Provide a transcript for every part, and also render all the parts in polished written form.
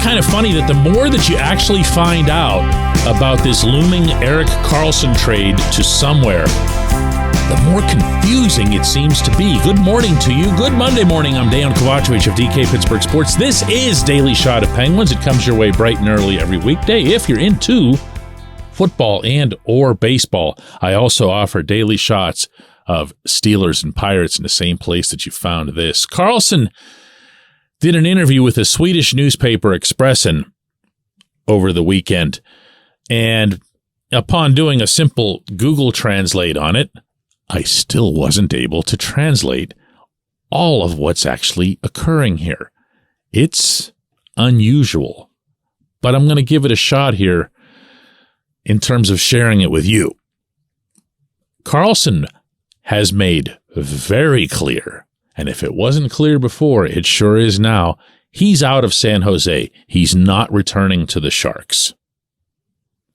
kind of funny that the more that you actually find out about this looming Erik Karlsson trade to somewhere, the more confusing it seems to be. Good morning to you. Good Monday morning. I'm Dejan Kovacevic of DK Pittsburgh Sports. This is Daily Shot of Penguins. It comes your way bright and early every weekday if you're into football and or baseball. I also offer daily shots of Steelers and Pirates in the same place that you found this. Karlsson did an interview with a Swedish newspaper, Expressen, over the weekend. And upon doing a simple Google Translate on it, I still wasn't able to translate all of what's actually occurring here. It's unusual, but I'm going to give it a shot here in terms of sharing it with you. Karlsson has made very clear, and if it wasn't clear before, it sure is now, he's out of San Jose. He's not returning to the Sharks.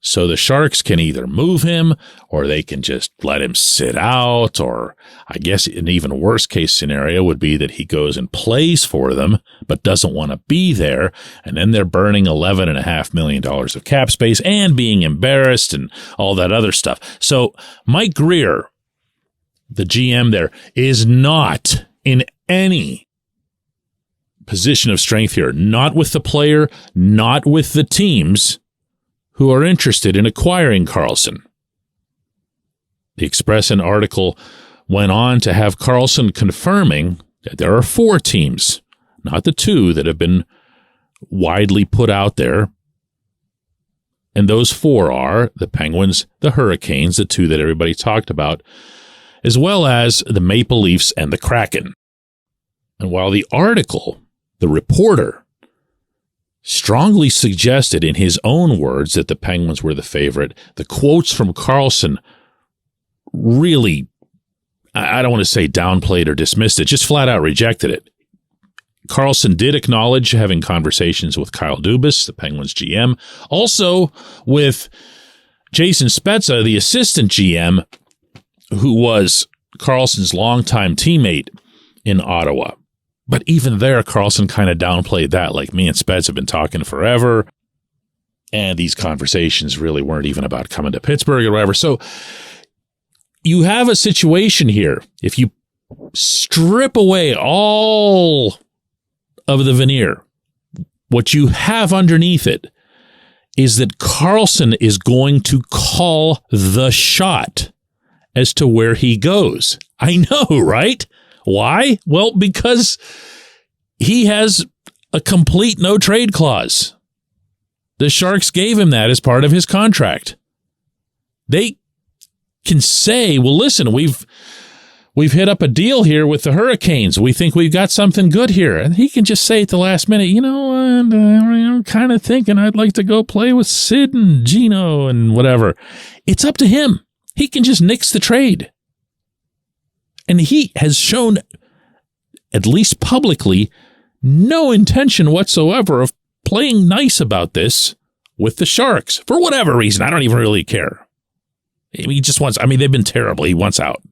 So the Sharks can either move him or they can just let him sit out, or I guess an even worse case scenario would be that he goes and plays for them but doesn't want to be there, and then they're burning $11.5 million of cap space and being embarrassed and all that other stuff. So Mike Grier, the GM there, is not in any position of strength here, not with the player, not with the teams who are interested in acquiring Karlsson. The Expressen article went on to have Karlsson confirming that there are 4 teams, not the 2 that have been widely put out there. And those 4 are the Penguins, the Hurricanes, the 2 that everybody talked about, as well as the Maple Leafs and the Kraken. And while the article, the reporter, strongly suggested in his own words that the Penguins were the favorite, the quotes from Karlsson really, I don't want to say downplayed or dismissed it, just flat out rejected it. Karlsson did acknowledge having conversations with Kyle Dubas, the Penguins GM, also with Jason Spezza, the assistant GM, who was Karlsson's longtime teammate in Ottawa. But even there, Karlsson kind of downplayed that, like, me and Speds have been talking forever, and these conversations really weren't even about coming to Pittsburgh or whatever. So you have a situation here. If you strip away all of the veneer, what you have underneath it is that Karlsson is going to call the shot as to where he goes. I know, right? Why? Well, because he has a complete no-trade clause. The Sharks gave him that as part of his contract. They can say, well, listen, we've hit up a deal here with the Hurricanes. We think we've got something good here. And he can just say at the last minute, I'm kind of thinking I'd like to go play with Sid and Gino and whatever. It's up to him. He can just nix the trade. And he has shown, at least publicly, no intention whatsoever of playing nice about this with the Sharks. For whatever reason, I don't even really care. He just wants, they've been terrible. He wants out.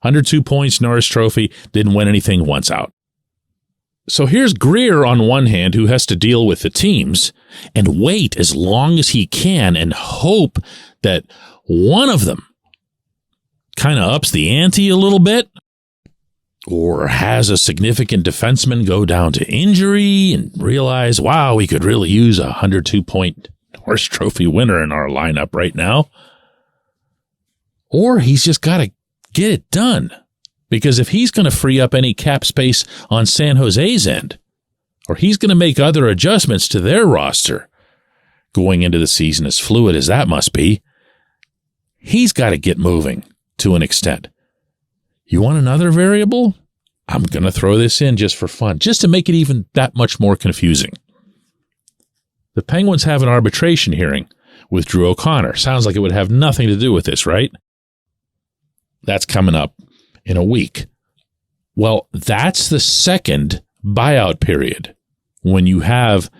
102 points, Norris Trophy, didn't win anything, wants out. So here's Grier on one hand, who has to deal with the teams and wait as long as he can and hope that one of them kind of ups the ante a little bit, or has a significant defenseman go down to injury and realize, wow, we could really use a 102-point Norris Trophy winner in our lineup right now. Or he's just got to get it done, because if he's going to free up any cap space on San Jose's end, or he's going to make other adjustments to their roster going into the season, as fluid as that must be, he's got to get moving. To an extent. You want another variable? I'm going to throw this in just for fun, just to make it even that much more confusing. The Penguins have an arbitration hearing with Drew O'Connor. Sounds like it would have nothing to do with this, right? That's coming up in a week. Well, that's the second buyout period when you have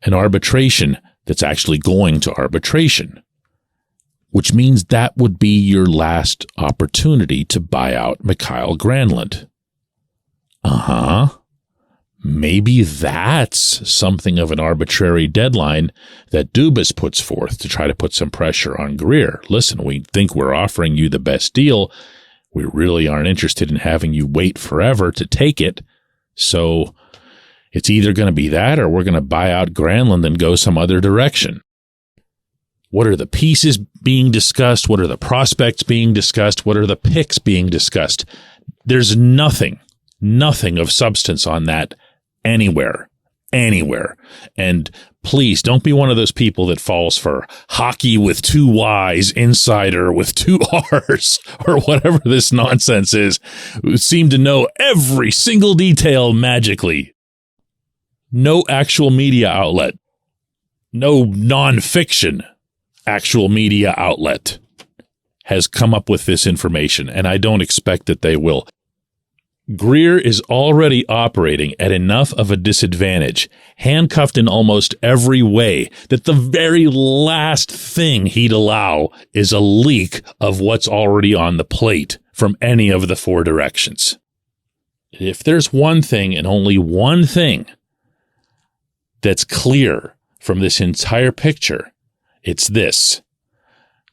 an arbitration that's actually going to arbitration, which means that would be your last opportunity to buy out Mikael Granlund. maybe that's something of an arbitrary deadline that Dubas puts forth to try to put some pressure on Greer. Listen, we think we're offering you the best deal. We really aren't interested in having you wait forever to take it. So it's either going to be that or we're going to buy out Granlund and go some other direction. What are the pieces being discussed? What are the prospects being discussed? What are the picks being discussed? There's nothing of substance on that anywhere. And please don't be one of those people that falls for hockey with 2 Y's, insider with 2 R's, or whatever this nonsense is, who seem to know every single detail magically. No actual media outlet, no nonfiction actual media outlet has come up with this information, and I don't expect that they will. Greer is already operating at enough of a disadvantage, handcuffed in almost every way, that the very last thing he'd allow is a leak of what's already on the plate from any of the 4 directions. If there's one thing and only one thing that's clear from this entire picture, it's this.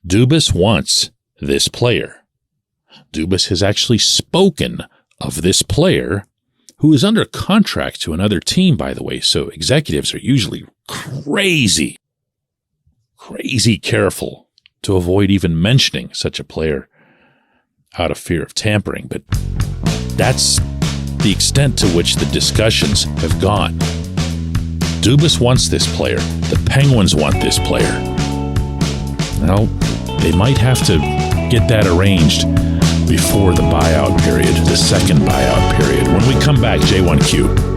Dubas wants this player. Dubas has actually spoken of this player, who is under contract to another team, by the way, so executives are usually crazy careful to avoid even mentioning such a player out of fear of tampering. But that's the extent to which the discussions have gone. Dubas wants this player. The Penguins want this player. Now, they might have to get that arranged before the buyout period, the second buyout period. When we come back, J1Q.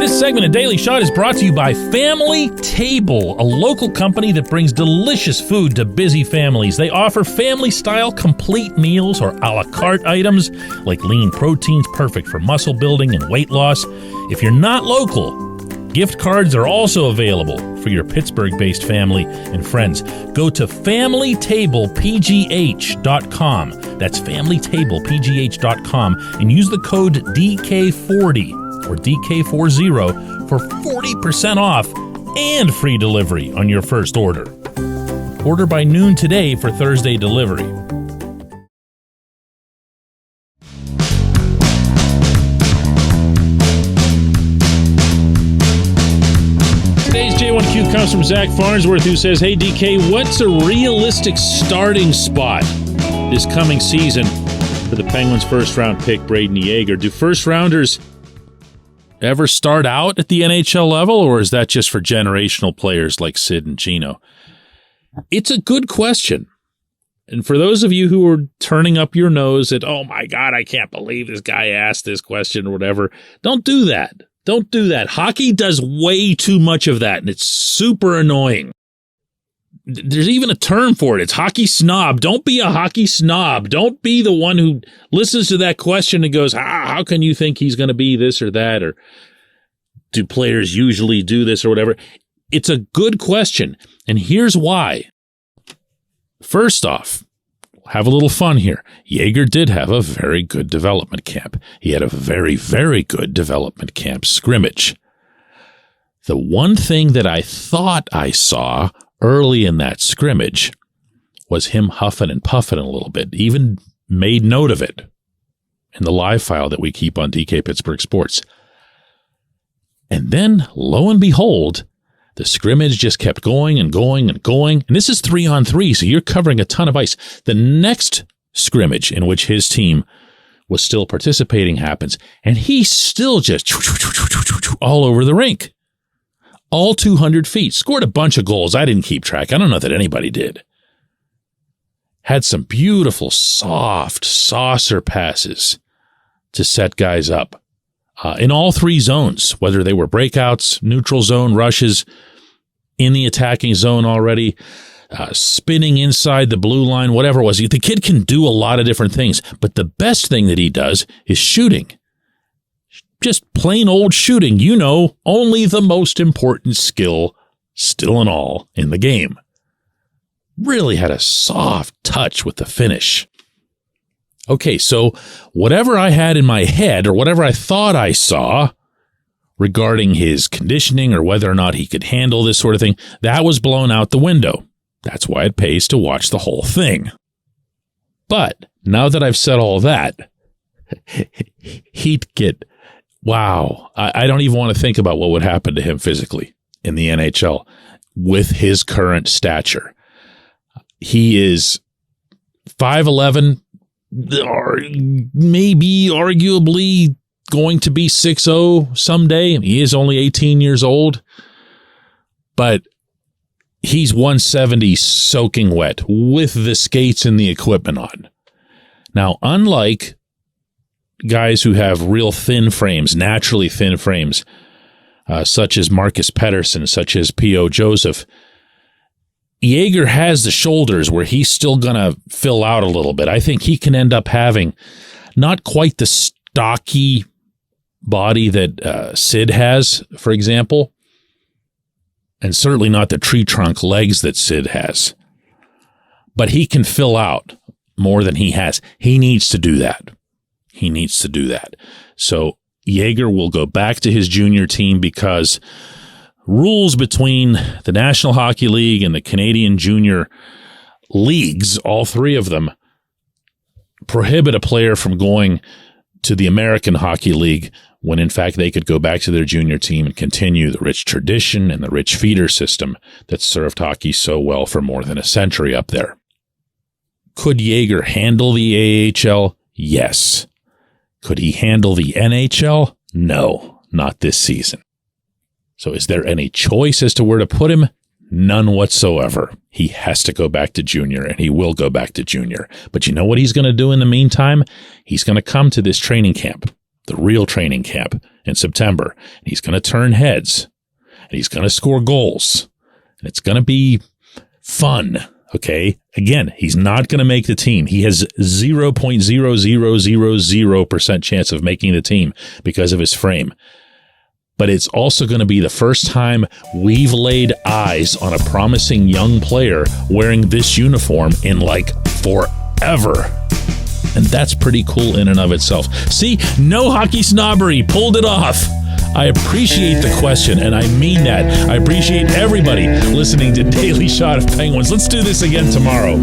This segment of Daily Shot is brought to you by Family Table, a local company that brings delicious food to busy families. They offer family-style complete meals or a la carte items like lean proteins perfect for muscle building and weight loss. If you're not local, gift cards are also available for your Pittsburgh-based family and friends. Go to FamilyTablePGH.com. That's FamilyTablePGH.com and use the code DK40 or DK40 for 40% off and free delivery on your first order. Order by noon today for Thursday delivery. Today's J1Q comes from Zach Farnsworth, who says, "Hey DK, what's a realistic starting spot this coming season for the Penguins' first-round pick, Braden Yeager? Do first-rounders ever start out at the NHL level, or is that just for generational players like Sid and Gino?" It's a good question. And for those of you who are turning up your nose at, "Oh my God, I can't believe this guy asked this question," or whatever, don't do that. Don't do that. Hockey does way too much of that, and it's super annoying. There's even a term for it. It's hockey snob. Don't be a hockey snob. Don't be the one who listens to that question and goes, how can you think he's going to be this or that? Or do players usually do this or whatever? It's a good question, and here's why. First off, have a little fun here. Yeager did have a very good development camp. He had a very, very good development camp scrimmage. The one thing that I thought I saw early in that scrimmage was him huffing and puffing a little bit, even made note of it in the live file that we keep on DK Pittsburgh Sports. And then, lo and behold, the scrimmage just kept going and going and going. And this is 3-on-3, so you're covering a ton of ice. The next scrimmage in which his team was still participating happens, and he's still just all over the rink. All 200 feet. Scored a bunch of goals. I didn't keep track. I don't know that anybody did. Had some beautiful, soft, saucer passes to set guys up in all 3 zones, whether they were breakouts, neutral zone, rushes, in the attacking zone already, spinning inside the blue line, whatever it was. The kid can do a lot of different things, but the best thing that he does is shooting. Just plain old shooting, only the most important skill, still and all, in the game. Really had a soft touch with the finish. Okay, so whatever I had in my head or whatever I thought I saw regarding his conditioning or whether or not he could handle this sort of thing, that was blown out the window. That's why it pays to watch the whole thing. But now that I've said all that, he'd get, wow, I don't even want to think about what would happen to him physically in the NHL with his current stature. He is 5'11", or maybe arguably going to be 6'0" someday. He is only 18 years old, but he's 170 soaking wet with the skates and the equipment on. Now, unlike guys who have real thin frames, naturally thin frames, such as Marcus Pettersson, such as P.O. Joseph, Jaeger has the shoulders where he's still going to fill out a little bit. I think he can end up having not quite the stocky body that Sid has, for example, and certainly not the tree trunk legs that Sid has. But he can fill out more than he has. He needs to do that. He needs to do that. So Jaeger will go back to his junior team because rules between the National Hockey League and the Canadian Junior Leagues, all three of them, prohibit a player from going to the American Hockey League when in fact they could go back to their junior team and continue the rich tradition and the rich feeder system that served hockey so well for more than a century up there. Could Jaeger handle the AHL? Yes. Could he handle the NHL? No, not this season. So is there any choice as to where to put him? None whatsoever. He has to go back to junior, and he will go back to junior. But you know what he's going to do in the meantime? He's going to come to this training camp, the real training camp in September, and he's going to turn heads, and he's going to score goals, and it's going to be fun, okay? Again, he's not going to make the team. He has 0.0000% chance of making the team because of his frame. But it's also going to be the first time we've laid eyes on a promising young player wearing this uniform in like forever. And that's pretty cool in and of itself. See, no hockey snobbery, pulled it off. I appreciate the question, and I mean that. I appreciate everybody listening to Daily Shot of Penguins. Let's do this again tomorrow.